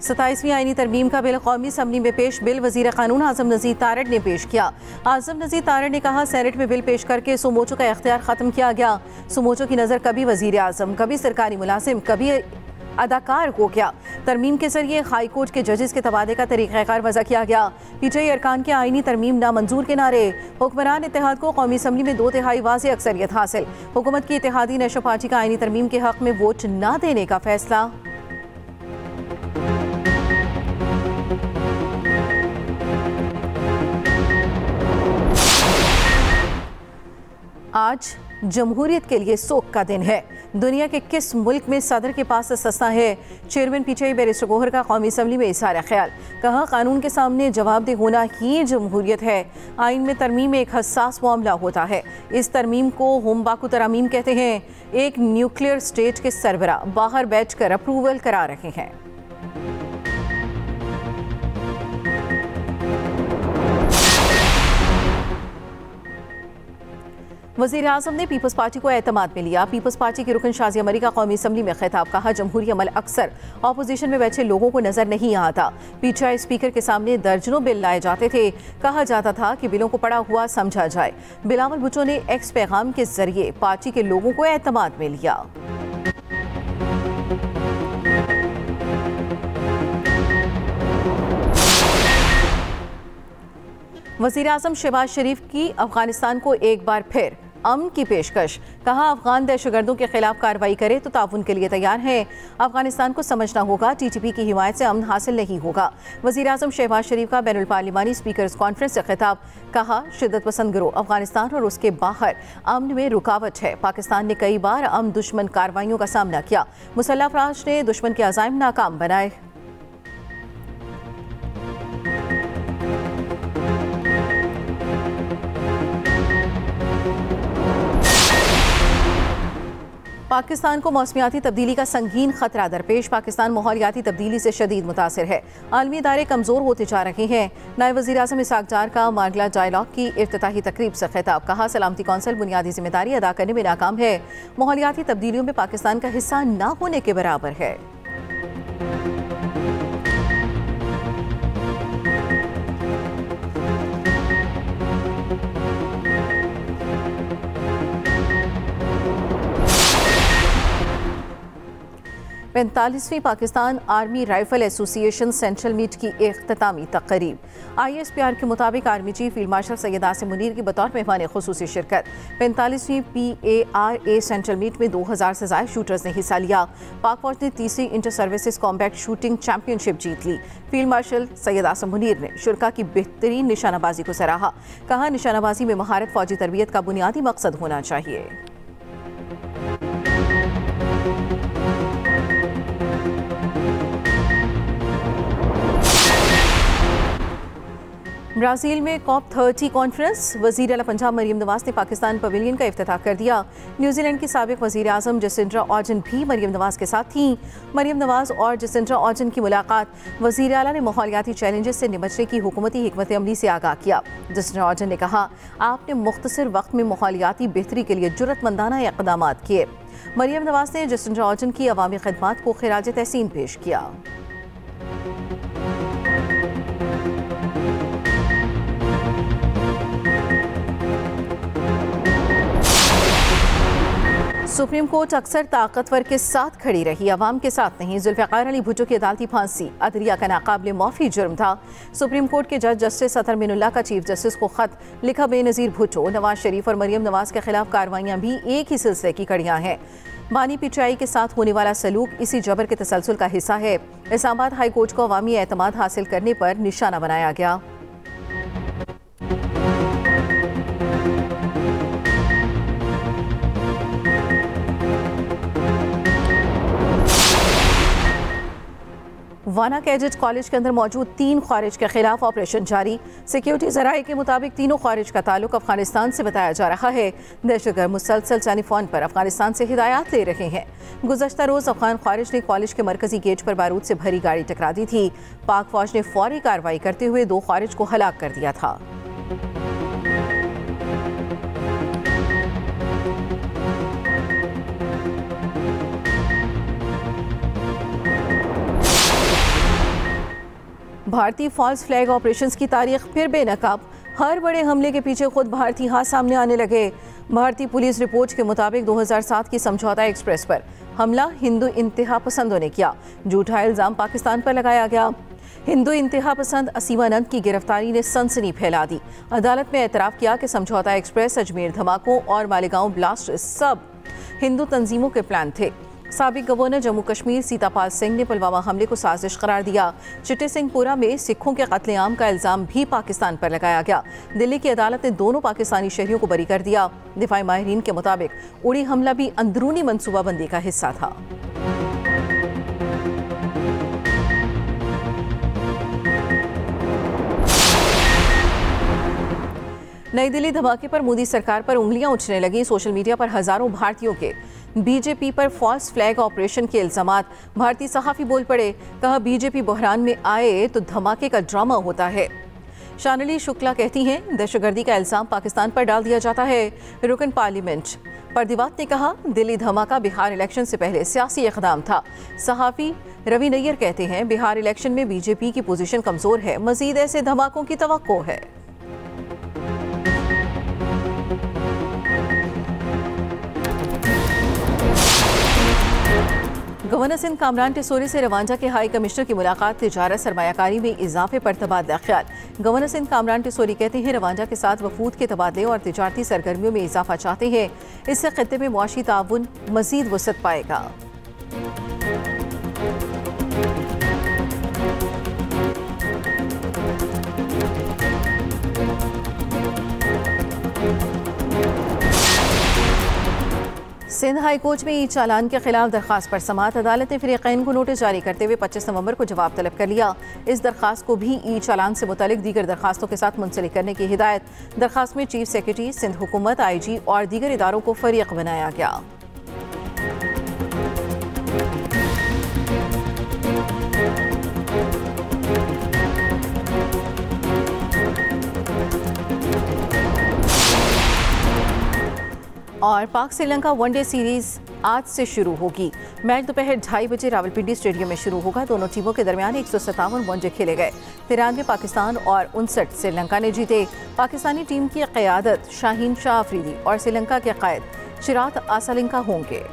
27वीं आईनी तरमीम का बिल कौमी असम्बली में पेश। बिल वज़ीर कानून आज़म नज़ीर तारड़ ने पेश किया। आज़म नज़ीर तारड़ ने कहा, सेनेट में बिल पेश करके सुमोचो का इख्तियार ख़त्म किया गया। सुमोचो की नज़र कभी वज़ीर आज़म, कभी सरकारी मुलाजिम, कभी अदाकार हो गया। तरमीम के जरिए हाई कोर्ट के जजेस के तबादले का तरीक़ाकार वज़ा किया गया। पीटीआई अरकान के आईनी तरमीम नामंजूर के नारे। हुक्मरान इत्तेहाद को कौमी असम्बली में 2/3 वाज़ेह अक्सरियत हासिल। हुकूमत की इत्तेहादी नेशनल पार्टी का आईनी तरमीम के हक़ में वोट न देने का फैसला। आज जमहूरियत के लिए सोग का दिन है। दुनिया के किस मुल्क में सदर के पास सस्ता है? चेयरमैन पीटीआई बैरिस्टर गोहर का कौमी असम्बली में इज़हार ख्याल। कहा, कानून के सामने जवाबदेह होना ही जमहूरियत है। आइन में तरमीम एक हसास मामला होता है। इस तरमीम को होमबाकू तरामीम कहते हैं। एक न्यूक्लियर स्टेट के सरबरा बाहर बैठकर अप्रूवल करा रहे हैं। वज़ीर आज़म ने पीपल्स पार्टी को एतमाद में लिया। पीपल्स पार्टी की रुकन शाज़िया मरी का कौमी असम्बली में खिताब। कहा, जमहूरी अमल अक्सर अपोजिशन में बैठे लोगों को नजर नहीं आता। पीटीआई स्पीकर के सामने दर्जनों बिल लाए जाते थे। कहा जाता था कि बिलों को पढ़ा हुआ समझा जाए। बिलावल भुट्टो ने एक्स पैगाम के जरिए पार्टी के लोगों को एतमाद में लिया। वज़ीर आज़म शहबाज शरीफ की अफगानिस्तान को एक बार फिर अमन की पेशकश। कहा, अफगान दहशतगर्दों के खिलाफ कार्रवाई करे तो ताउन के लिए तैयार हैं। अफगानिस्तान को समझना होगा टीटीपी की हिमायत से अमन हासिल नहीं होगा। वज़ीर आज़म शहबाज शरीफ का बैनुल पार्लिमानी स्पीकर्स कॉन्फ्रेंस से खिताब। कहा, शिद्दत पसंद गिरोह अफगानिस्तान और उसके बाहर अमन में रुकावट है। पाकिस्तान ने कई बार अमन दुश्मन कार्रवाइयों का सामना किया। मुसल्लह अफराज ने दुश्मन के अज़ाइम नाकाम बनाए। पाकिस्तान को मौसमियाती तब्दीली का संगीन खतरा दरपेश। पाकिस्तान माहौलियाती तब्दीली से शदीद मुतासिर है। आलमी इदारे कमज़ोर होते जा रहे हैं। नायब वज़ीर आज़म इसहाक़ डार का मार्गला डायलॉग की इफ्तिताही तकरीब से खिताब। कहा, सलामती कौंसिल बुनियादी जिम्मेदारी अदा करने में नाकाम है। माहौलियाती तब्दीलियों में पाकिस्तान का हिस्सा न होने के बराबर है। पैंतालीसवीं Pakistan army rifle association central meet की इख्तितामी तकरीब। ISPR के मुताबिक army chief field marshal Syed Asim Munir की बतौर मेहमान खुसूसी शिरकत। 45वीं PARA सेंट्रल मीट में 2000 से ज़ायद शूटर्स ने हिस्सा लिया। पाक फौज ने तीसरी inter services combat shooting championship जीत ली। फील्ड मार्शल सैयद आसिम मुनीर ने शुरका की बेहतरीन निशानाबाजी को सराहा। कहा, निशानाबाजी में महारत फौजी तरबियत का बुनियादी मकसद होना चाहिए। ब्राज़ील में COP30 कॉन्फ्रेंस। वज़ीर आला पंजाब मरियम नवाज ने पाकिस्तान पवेलियन का इफ्तिताह कर दिया। न्यूजीलैंड की साबिक वज़ीर आज़म जसिंड्रा ऑर्डन भी मरियम नवाज के साथ थीं। मरियम नवाज और जसिंड्रा ऑर्डन की मुलाकात। वज़ीर आला ने माहौलियाती चैलेंजेस से निपटने की हुकूमती हिकमत अमली से आगाह किया। जसिंड्रा ऑर्डन ने कहा, आपने मुख्तसर वक्त में माहौलियाती बेहतरी के लिए जुर्रतमंदाना इक़दाम किए। मरियम नवाज ने जसिंड्रा ऑर्डन की अवामी खिदमात को खिराज तहसीन पेश किया। सुप्रीम कोर्ट अक्सर ताकतवर के साथ खड़ी रही, अवाम के साथ नहीं। जुल्फ़िकार अली भुट्टो की अदालती फांसी अदलिया का नाकाबिले माफ़ी जुर्म था। सुप्रीम कोर्ट के जज जस्टिस अतर मिनुल्लाह का चीफ जस्टिस को खत लिखा। बेनज़ीर भुट्टो, नवाज शरीफ और मरियम नवाज के खिलाफ कार्रवाइयाँ भी एक ही सिलसिले की कड़ियाँ हैं। बानी पीटीआई के साथ होने वाला सलूक इसी जबर के तसलसल का हिस्सा है। इस्लामाबाद हाई कोर्ट को अवामी एतमाद हासिल करने पर निशाना बनाया गया। वाना कैडेट कॉलेज के अंदर मौजूद 3 खारिज के खिलाफ ऑपरेशन जारी। सिक्योरिटी जराये के मुताबिक तीनों खारिज का ताल्लुक अफगानिस्तान से बताया जा रहा है। दहशतगर्द मुसलसल टेलीफोन पर अफगानिस्तान से हिदायत ले रहे हैं। गुज़श्ता रोज़ अफगान खारिज ने कॉलेज के मरकजी गेट पर बारूद से भरी गाड़ी टकरा दी थी। पाक फौज ने फौरी कार्रवाई करते हुए 2 खारिज को हलाक कर दिया था। भारतीय फॉल्स फ्लैग ऑपरेशंस की तारीख फिर बेनकाब। हर बड़े हमले के पीछे खुद भारतीय हाथ सामने आने लगे। भारतीय पुलिस रिपोर्ट के मुताबिक 2007 की समझौता एक्सप्रेस पर हमला हिंदू इंतहा पसंदों ने किया। झूठा इल्जाम पाकिस्तान पर लगाया गया। हिंदू इंतहा पसंद असीमानंद की गिरफ्तारी ने सनसनी फैला दी। अदालत में एतराफ़ किया कि समझौता एक्सप्रेस, अजमेर धमाकों और मालेगांव ब्लास्ट सब हिंदू तंजीमों के प्लान थे। साबिक गवर्नर जम्मू कश्मीर सीतापाल सिंह ने पुलवामा हमले को साजिश करार दिया। चिट्टी सिंहपुरा में सिखों के कत्लेआम का इल्ज़ाम भी पाकिस्तान पर लगाया गया। दिल्ली की अदालत ने दोनों पाकिस्तानी शहरियों को बरी कर दिया। दिफाई माहिरीन के मुताबिक उड़ी हमला भी अंदरूनी मनसूबाबंदी का हिस्सा था। नई दिल्ली धमाके पर मोदी सरकार पर उंगलियां उठने लगी। सोशल मीडिया पर हजारों भारतीयों के बीजेपी पर फॉल्स फ्लैग ऑपरेशन के इल्जामात। भारतीय सहाफ़ी बोल पड़े, कहा बीजेपी बहरान में आए तो धमाके का ड्रामा होता है। शानली शुक्ला कहती हैं, दहशतगर्दी का इल्जाम पाकिस्तान पर डाल दिया जाता है। रुकन पार्लियामेंट पर्दिवात ने कहा, दिल्ली धमाका बिहार इलेक्शन से पहले सियासी इक़दाम था। सहाफ़ी रवि नैयर कहते हैं, बिहार इलेक्शन में बीजेपी की पोजीशन कमज़ोर है। मज़ीद ऐसे धमाकों की तवक्को है। गवर्नर सिंध कामरान टिसोरी से रवांडा के हाई कमिश्नर की मुलाकात। तिजारत सरमायाकारी में इजाफे पर तबादला ख्याल। गवर्नर सिंध कामरान टिसोरी कहते हैं, रवांडा के साथ वफूद के तबादले और तिजारती सरगर्मियों में इजाफा चाहते हैं। इससे खित्ते में मुआशी ताउन मजीद वसअत पाएगा। सिंध हाई कोर्ट में ई चालान के खिलाफ दरखास्त पर समाअत। अदालत ने फरीकैन को नोटिस जारी करते हुए 25 नवंबर को जवाब तलब कर लिया। इस दरखास्त को भी ई चालान से मुतालिक दीगर दरखास्तों के साथ मुंसलिक करने की हिदायत। दरखास्त में चीफ सेक्रेटरी, सिंध हुकूमत, IG और दीगर इदारों को फरीक बनाया गया। और पाक श्रीलंका वनडे सीरीज आज से शुरू होगी। मैच दोपहर 2:30 बजे रावलपिंडी स्टेडियम में शुरू होगा। दोनों टीमों के दरमियान 157 वनडे खेले गए। 93 पाकिस्तान और 59 श्रीलंका ने जीते। पाकिस्तानी टीम की क़यादत शाहीन शाह अफरीदी और श्रीलंका के क़ायद चिराग आसालिंका होंगे।